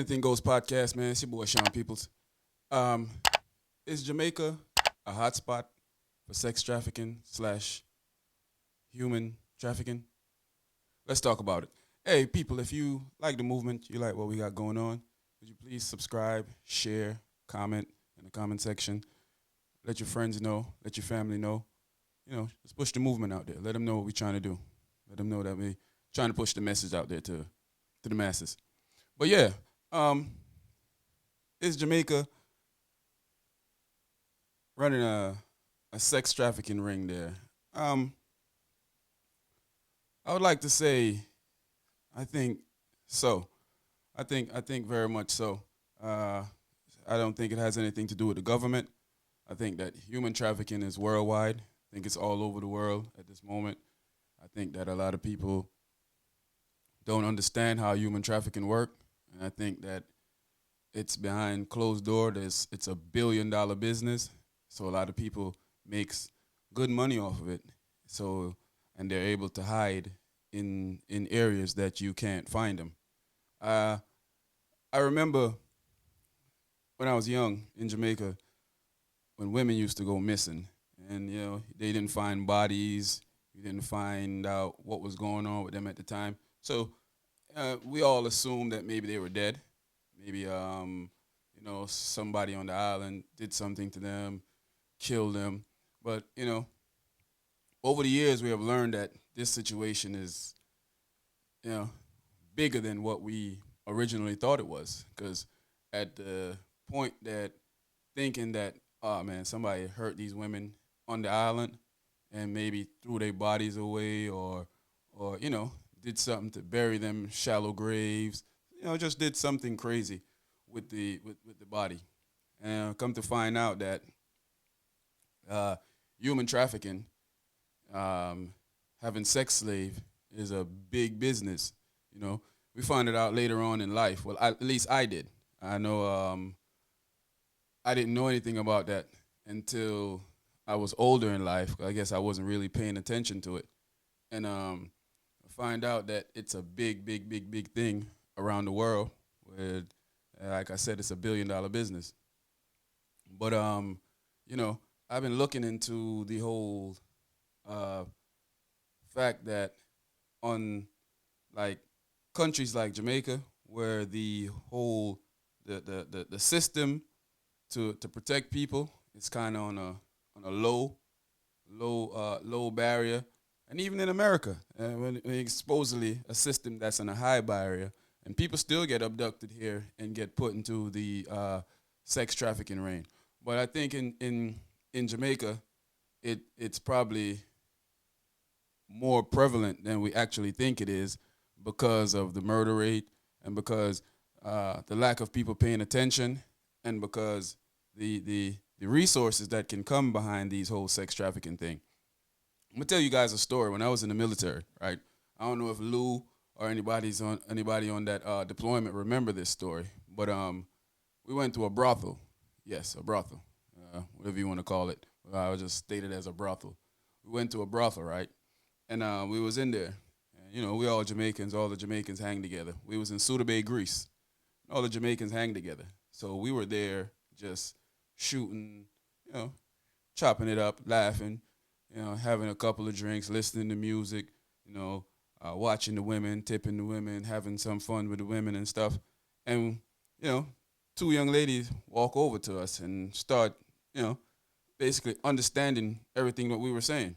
Anything Goes podcast, man. It's your boy Sean Peoples. Um, is Jamaica a hotspot for sex trafficking slash human trafficking? Let's talk about it. Hey, people, if you like the movement, you like what we got going on, would you please subscribe, share, comment in the comment section. Let your friends know, let your family know. Let's push the movement out there. Let them know what we're trying to do. Let them know that we trying to push the message out there to the masses. But yeah, um, is Jamaica running a sex trafficking ring there? Um, I would like to say, I think so. I think very much so. Uh, I don't think it has anything to do with the government. I think that human trafficking is worldwide. I think it's all over the world at this moment. I think that a lot of people don't understand how human trafficking work, and I think that it's behind closed door. It's a $1 billion business, so a lot of people makes good money off of it. So and they're able to hide in areas that you can't find them. Uh, I remember when I was young in Jamaica, when women used to go missing, and they didn't find bodies, you didn't find out what was going on with them at the time. So we all assumed that maybe they were dead. Maybe somebody on the island did something to them, killed them. But over the years we have learned that this situation is you know bigger than what we originally thought it was. Because at the point that thinking that, oh man, somebody hurt these women on the island and maybe threw their bodies away, or did something to bury them shallow graves, just did something crazy with the body. And come to find out that uh, human trafficking, having sex slave, is a big business. We find it out later on in life. Well, at least I did. I know I didn't know anything about that until I was older in life. I guess I wasn't really paying attention to it, and find out that it's a big, big, big, big thing around the world. Where, like I said, it's a $1 billion business. But I've been looking into the whole uh, fact that on like countries like Jamaica, where the whole the system to protect people is kind of on a low barrier, and even in America, when it's supposedly a system that's on a high barrier, and people still get abducted here and get put into the sex trafficking ring. But I think in Jamaica, it's probably more prevalent than we actually think it is, because of the murder rate, and because the lack of people paying attention, and because the resources that can come behind these whole sex trafficking thing. I'm gonna tell you guys a story. When I was in the military, right? I don't know if Lou or anybody on that deployment remember this story, but we went to a brothel. Yes, a brothel, whatever you want to call it. I was just stated as a brothel. We went to a brothel, right? And we was in there. And, we all Jamaicans. All the Jamaicans hang together. We was in Suda Bay, Greece. All the Jamaicans hang together. So we were there just shooting, chopping it up, laughing, having a couple of drinks, listening to music, watching the women, tipping the women, having some fun with the women and stuff. And, two young ladies walk over to us and start, basically understanding everything that we were saying.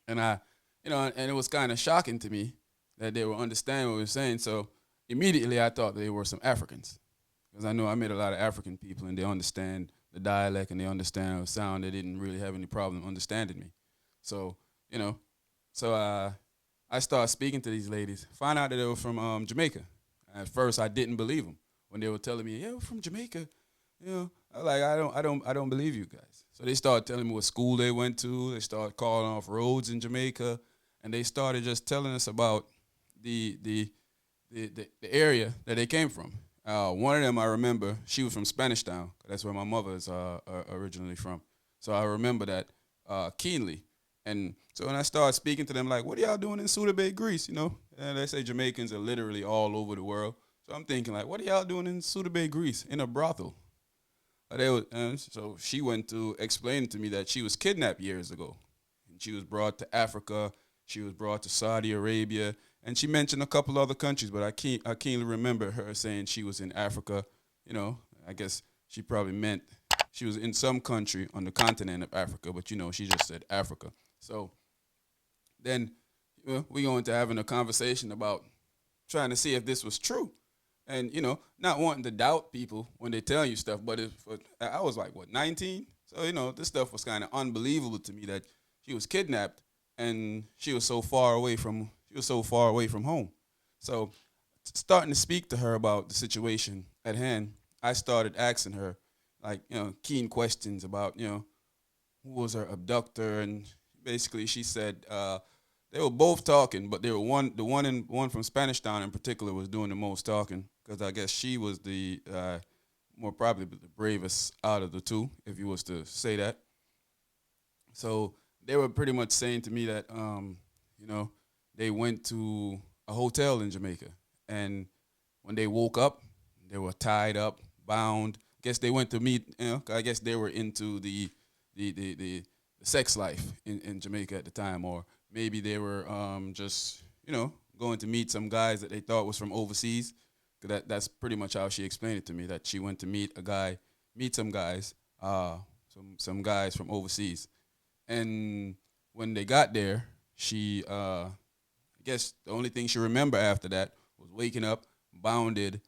And and it was kind of shocking to me that they were understanding what we were saying. So immediately I thought they were some Africans, because I know I met a lot of African people and they understand the dialect and they understand the sound. They didn't really have any problem understanding me. So, I started speaking to these ladies, find out that they were from Jamaica. At first I didn't believe them when they were telling me, yeah, we're from Jamaica. I was like, I don't believe you guys. So they started telling me what school they went to. They started calling off roads in Jamaica, and they started just telling us about the area that they came from. One of them, I remember, she was from Spanish Town. That's where my mother is originally from. So I remember that keenly. And so when I started speaking to them, like, what are y'all doing in Suda Bay, Greece? And they say Jamaicans are literally all over the world. So I'm thinking like, what are y'all doing in Suda Greece in a brothel? And so she went to explain to me that she was kidnapped years ago, and she was brought to Africa. She was brought to Saudi Arabia, and she mentioned a couple other countries, but I keenly remember her saying she was in Africa. You know, I guess she probably meant she was in some country on the continent of Africa, but she just said Africa. So then we go into having a conversation about trying to see if this was true. And not wanting to doubt people when they tell you stuff, but I was like, what, 19? So this stuff was kind of unbelievable to me that she was kidnapped and she was so far away from home. So starting to speak to her about the situation at hand, I started asking her like keen questions about who was her abductor, and basically she said they were both talking, but they were one from Spanish Town in particular was doing the most talking because I guess she was the more probably the bravest out of the two, if you was to say that. So they were pretty much saying to me that you know they went to a hotel in Jamaica, and when they woke up, they were tied up, bound. I guess they went to meet. I guess they were into the sex life in Jamaica at the time, or maybe they were just going to meet some guys that they thought was from overseas. 'Cause that's pretty much how she explained it to me. That she went to meet some guys, some guys from overseas, and when they got there, she I guess the only thing she remember after that was waking up, bounded,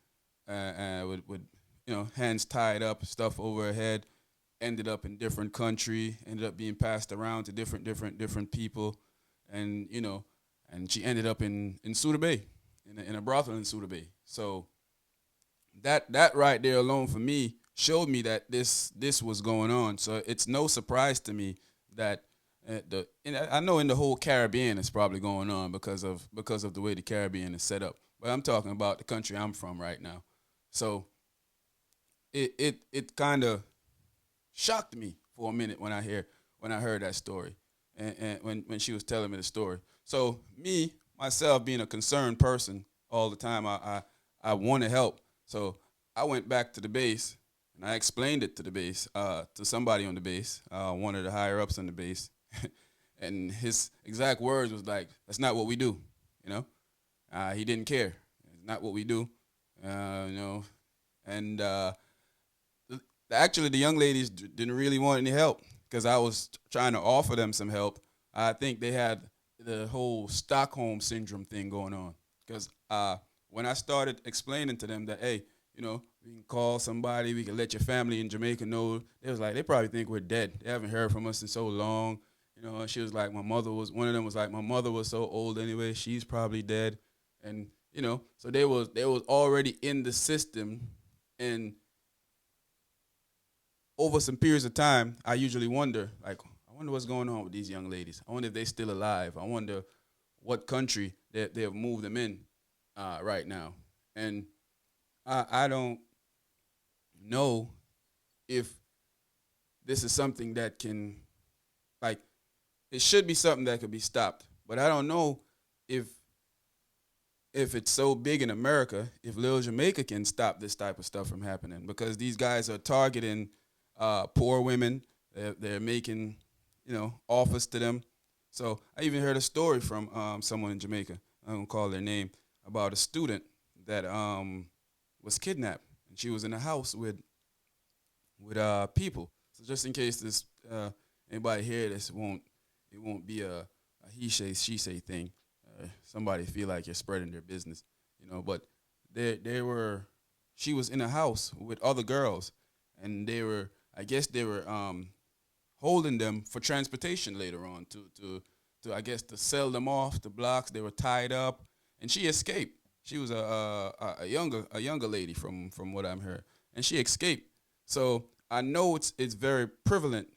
with hands tied up, stuff over her head, ended up in different country, ended up being passed around to different people, and and she ended up in Suda Bay, in a brothel in Suda Bay. So that right there alone for me showed me that this was going on. So it's no surprise to me that I know in the whole Caribbean it's probably going on because of the way the Caribbean is set up. But I'm talking about the country I'm from right now. So it kind of shocked me for a minute when I heard that story, and when she was telling me the story. So me myself being a concerned person all the time, I want to help. So I went back to the base and I explained it to the base, to somebody on the base, one of the higher ups on the base, and his exact words was like, "That's not what we do," you know. He didn't care. It's not what we do, you know. And actually, the young ladies didn't really want any help because I was trying to offer them some help. I think they had the whole Stockholm syndrome thing going on because when I started explaining to them that, hey, we can call somebody, we can let your family in Jamaica know, they probably think we're dead. They haven't heard from us in so long. And she was like, one of them was like, my mother was so old anyway, she's probably dead. And, so they was already in the system. And over some periods of time, I usually wonder, like, I wonder what's going on with these young ladies. I wonder if they're still alive. I wonder what country they have moved them in right now. And I don't know if this is something that can, like, it should be something that could be stopped. But I don't know if it's so big in America, if Little Jamaica can stop this type of stuff from happening, because these guys are targeting poor women. They're making, offers to them. So I even heard a story from someone in Jamaica. I don't call their name, about a student that was kidnapped, and she was in a house with people. So just in case this anybody hear this, it won't be a he say she say thing. Somebody feel like you're spreading their business, But they were. She was in a house with other girls, and I guess they were holding them for transportation later on to I guess to sell them off to blocks. They were tied up, and she escaped. She was a younger lady from what I'm hearing, and she escaped. So I know it's very prevalent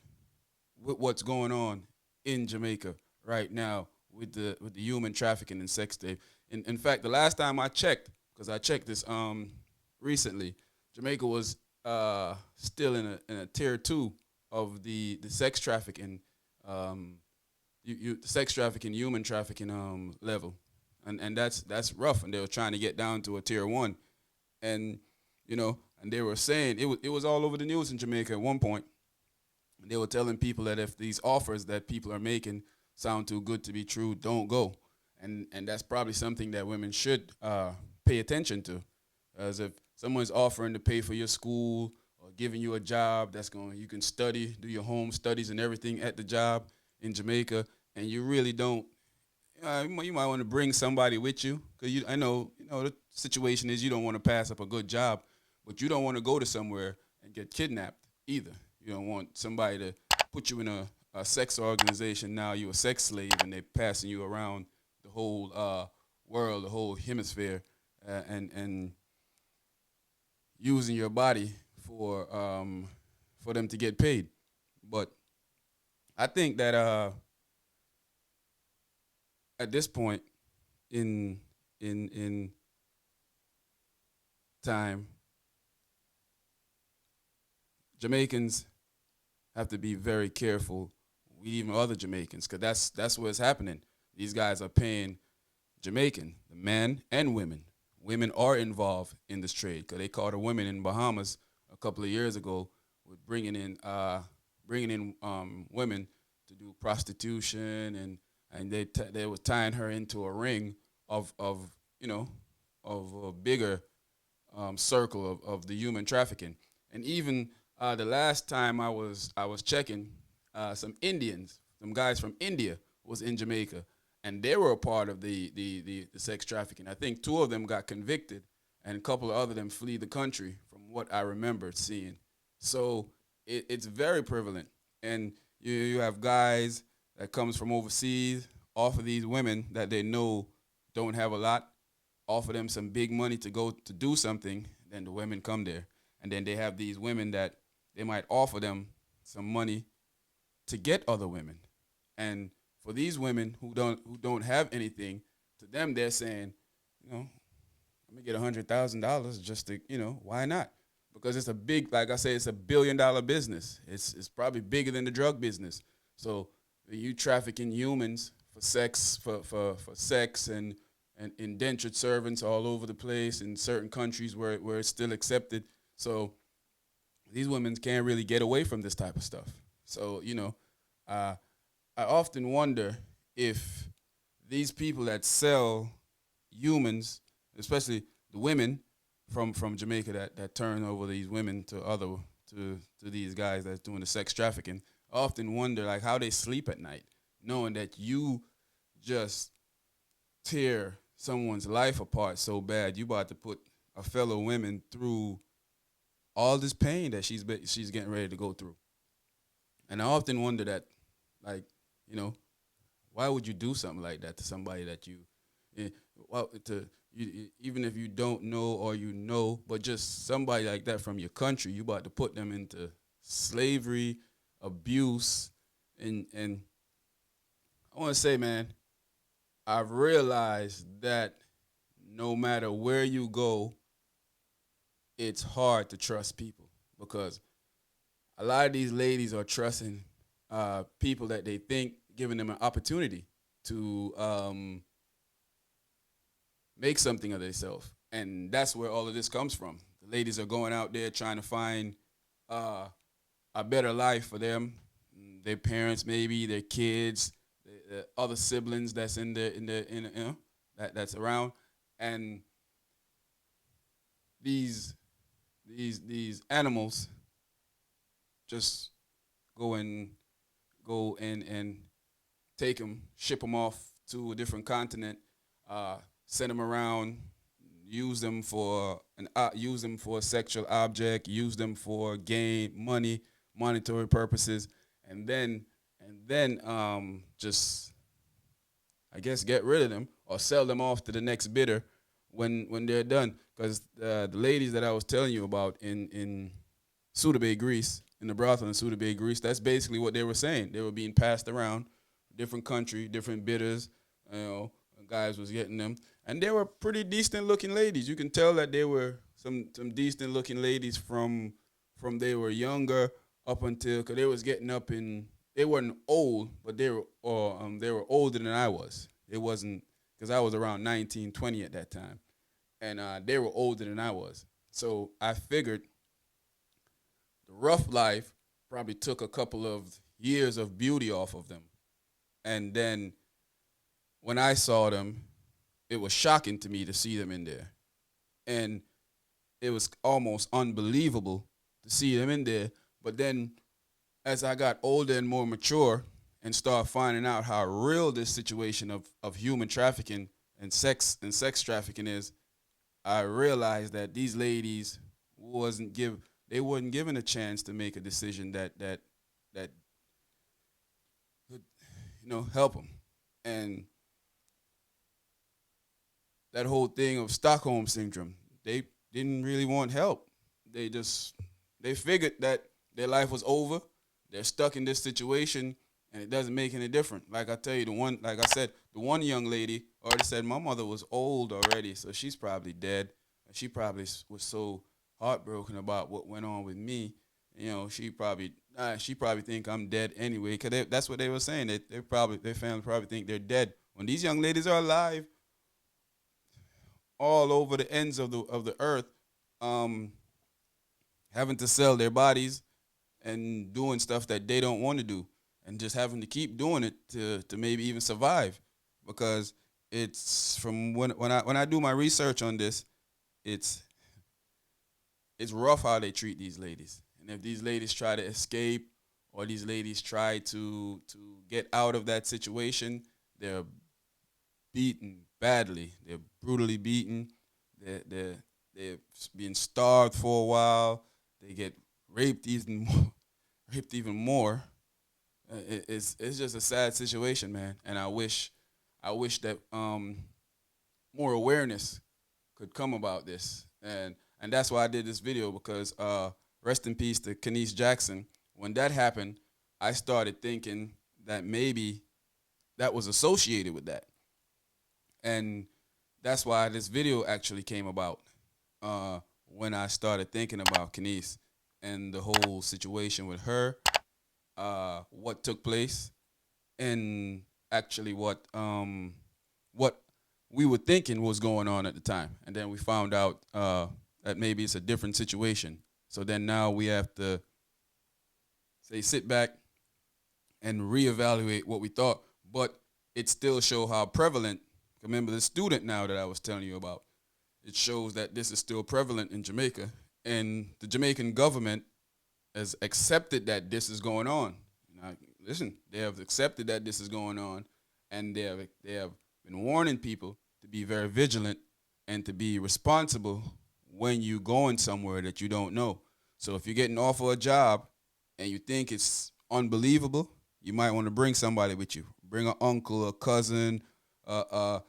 with what's going on in Jamaica right now with the human trafficking and sex slave. In fact, the last time I checked, because I checked this recently, Jamaica was still in a tier 2 of the sex trafficking, sex trafficking, human trafficking level, and that's rough. And they were trying to get down to a tier 1, And and they were saying it was all over the news in Jamaica at one point. They were telling people that if these offers that people are making sound too good to be true, don't go. And that's probably something that women should pay attention to, as if someone's offering to pay for your school or giving you a job that's going you can study, do your home studies and everything at the job in Jamaica, and you really don't. You might want to bring somebody with you because I know the situation is you don't want to pass up a good job, but you don't want to go to somewhere and get kidnapped either. You don't want somebody to put you in a sex organization. Now you're a sex slave, and they're passing you around the whole world, the whole hemisphere, and using your body for them to get paid. But I think that at this point in in time, Jamaicans have to be very careful with even other Jamaicans, because that's what's happening. These guys are paying Jamaican, the men and women. Women are involved in this trade because they caught a woman in Bahamas a couple of years ago with bringing in women to do prostitution, and they were tying her into a ring of you know of a bigger circle of the human trafficking. And even the last time I was checking, some Indians, some guys from India was in Jamaica, and they were a part of the sex trafficking. I think two of them got convicted, and a couple of other them flee the country, from what I remember seeing. So it's very prevalent, and you have guys that comes from overseas, offer these women that they know don't have a lot, offer them some big money to go to do something, then the women come there. And then they have these women that they might offer them some money to get other women. And for these women who don't have anything, to them they're saying, you know, let me get $100,000 just to, why not? Because it's a big, like I say, it's $1 billion business. It's probably bigger than the drug business. So you trafficking humans for sex, for sex and indentured servants all over the place in certain countries where it's still accepted. So these women can't really get away from this type of stuff. So uh, I often wonder if these people that sell humans, especially the women from Jamaica that turn over these women to these guys that's doing the sex trafficking, I often wonder like how they sleep at night, knowing that you just tear someone's life apart so bad. You about to put a fellow woman through all this pain that she's getting ready to go through. And I often wonder that, like, you know, why would you do something like that to somebody that eh, well, even if you don't know or but just somebody like that from your country, you about to put them into slavery, abuse, and I want to say, man, I've realized that no matter where you go, it's hard to trust people because a lot of these ladies are trusting people that they think giving them an opportunity to make something of themselves, and that's where all of this comes from. The ladies are going out there trying to find uh, a better life for them, their parents, maybe their kids, the other siblings that's that's around, and these these animals just go and go and take them, ship them off to a different continent, uh, send them around, use them for a sexual object, use them for gain money, monetary purposes, and then just I guess get rid of them or sell them off to the next bidder when they're done. Because the ladies that I was telling you about in Suda Bay, Greece, in the brothel in Suda Bay, Greece, that's basically what they were saying. They were being passed around, different country, different bidders. You know, guys was getting them, and they were pretty decent looking ladies. You can tell that they were some decent looking ladies from they were younger up until because they was getting up in. They weren't old, but they were older than I was. It wasn't because I was around 19, 20 at that time, and they were older than I was. So I figured the rough life probably took a couple of years of beauty off of them. And then when I saw them, it was shocking to me to see them in there. And it was almost unbelievable to see them in there. But then as I got older and more mature and started finding out how real this situation of human trafficking and sex trafficking is, I realized that these ladies wasn't give they wasn't given a chance to make a decision that could help them. And that whole thing of Stockholm syndrome, they didn't really want help. They just they figured that their life was over. They're stuck in this situation, and it doesn't make any difference. Like I tell you, like I said, the one young lady already said my mother was old already, so she's probably dead. And she probably was so heartbroken about what went on with me. She probably think I'm dead anyway. Cause that's what they were saying. Their family probably think they're dead. When these young ladies are alive, all over the ends of the earth, um, having to sell their bodies and doing stuff that they don't want to do, and just having to keep doing it to maybe even survive, because it's from when I do my research on this, it's it's rough how they treat these ladies, and if these ladies try to escape or these ladies try to get out of that situation, they're beaten badly. They're brutally beaten. They're being starved for a while. They get raped even more, raped even more. It's just a sad situation, man. And I wish that more awareness could come about this. And that's why I did this video, because rest in peace to Khanice Jackson. When that happened, I started thinking that maybe that was associated with that. And that's why this video actually came about, when I started thinking about Khanice and the whole situation with her, what took place, and actually what we were thinking was going on at the time. And then we found out that maybe it's a different situation. So then now we have to say sit back and reevaluate what we thought, but it still show how prevalent. Remember the student now that I was telling you about. It shows that this is still prevalent in Jamaica, and the Jamaican government has accepted that this is going on. Now, listen, they have accepted that this is going on, and they have been warning people to be very vigilant and to be responsible when you going somewhere that you don't know. So if you're getting offered a job and you think it's unbelievable, you might want to bring somebody with you. Bring an uncle, a cousin. I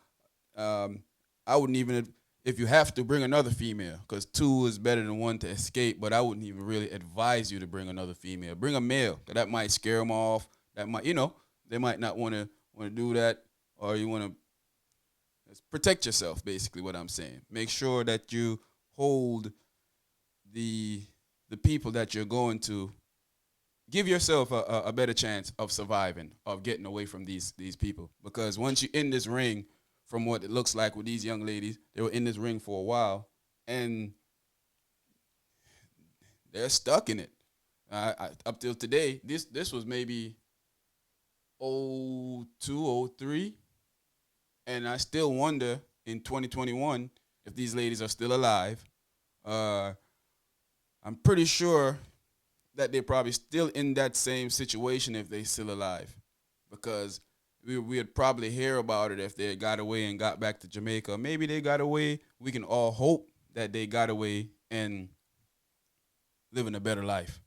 wouldn't even, if you have to, bring another female, because two is better than one to escape. But I wouldn't even really advise you to bring another female. Bring a male, 'cause that might scare them off. That might, they might not want to do that, or you want to protect yourself. Basically, what I'm saying. Make sure that you hold the people that you're going to. Give yourself a better chance of surviving, of getting away from these people. Because once you're in this ring, from what it looks like with these young ladies, they were in this ring for a while, and they're stuck in it. Up till today, this was maybe 02, 03, and I still wonder in 2021 if these ladies are still alive. I'm pretty sure that they're probably still in that same situation if they're still alive, because we'd probably hear about it if they got away and got back to Jamaica. Maybe they got away. We can all hope that they got away and living a better life,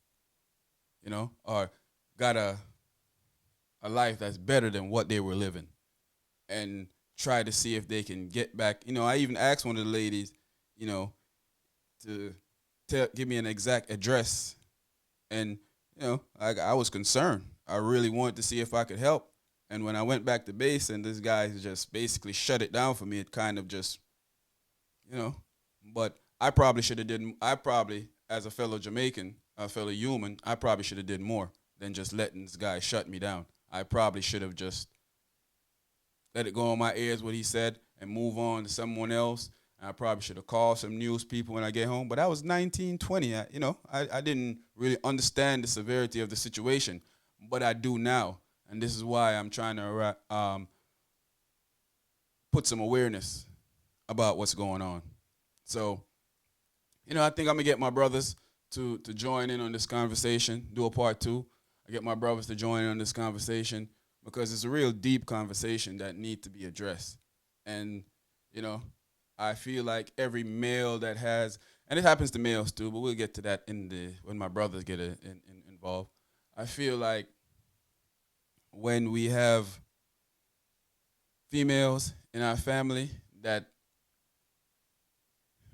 or got a life that's better than what they were living, and try to see if they can get back. I even asked one of the ladies, to give me an exact address, and I was concerned. I really wanted to see if I could help. And when I went back to base and this guy just basically shut it down for me, it kind of just, but I probably should have I probably, as a fellow Jamaican, a fellow human, I probably should have did more than just letting this guy shut me down. I probably should have just let it go on my ears what he said and move on to someone else. I probably should have called some news people when I get home. But I was 19, 20. I didn't really understand the severity of the situation, but I do now. And this is why I'm trying to put some awareness about what's going on. So, I think I'm gonna get my brothers to join in on this conversation, do a part two. I get my brothers to join in on this conversation because it's a real deep conversation that need to be addressed. And, you know, I feel like every male that has, and it happens to males too, but we'll get to that when my brothers get involved. I feel like when we have females in our family that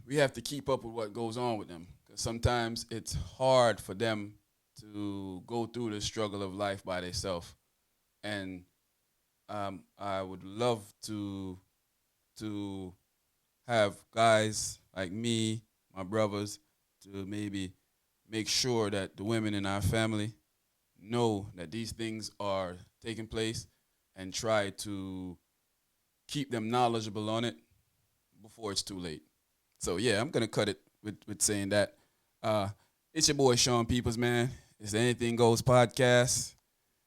we have to keep up with what goes on with them because sometimes it's hard for them to go through the struggle of life by themselves. And I would love to have guys like me, my brothers, to maybe make sure that the women in our family know that these things are taking place and try to keep them knowledgeable on it before it's too late. So yeah, I'm gonna cut it with saying that. It's your boy Sean Peoples, man. It's the Anything Goes podcast.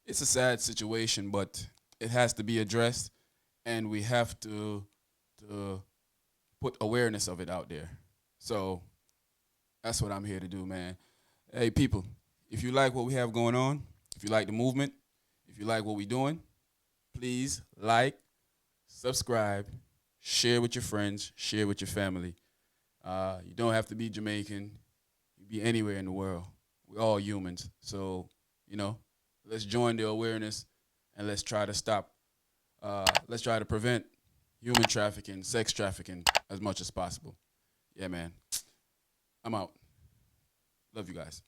It's a sad situation, but it has to be addressed, and we have to put awareness of it out there. So that's what I'm here to do, man. Hey, people, if you like what we have going on, if you like the movement, if you like what we're doing, please like, subscribe, share with your friends, share with your family. You don't have to be Jamaican. You be anywhere in the world. We're all humans. So, let's join the awareness and let's try to stop, let's try to prevent human trafficking, sex trafficking as much as possible. Yeah, man. I'm out. Love you guys.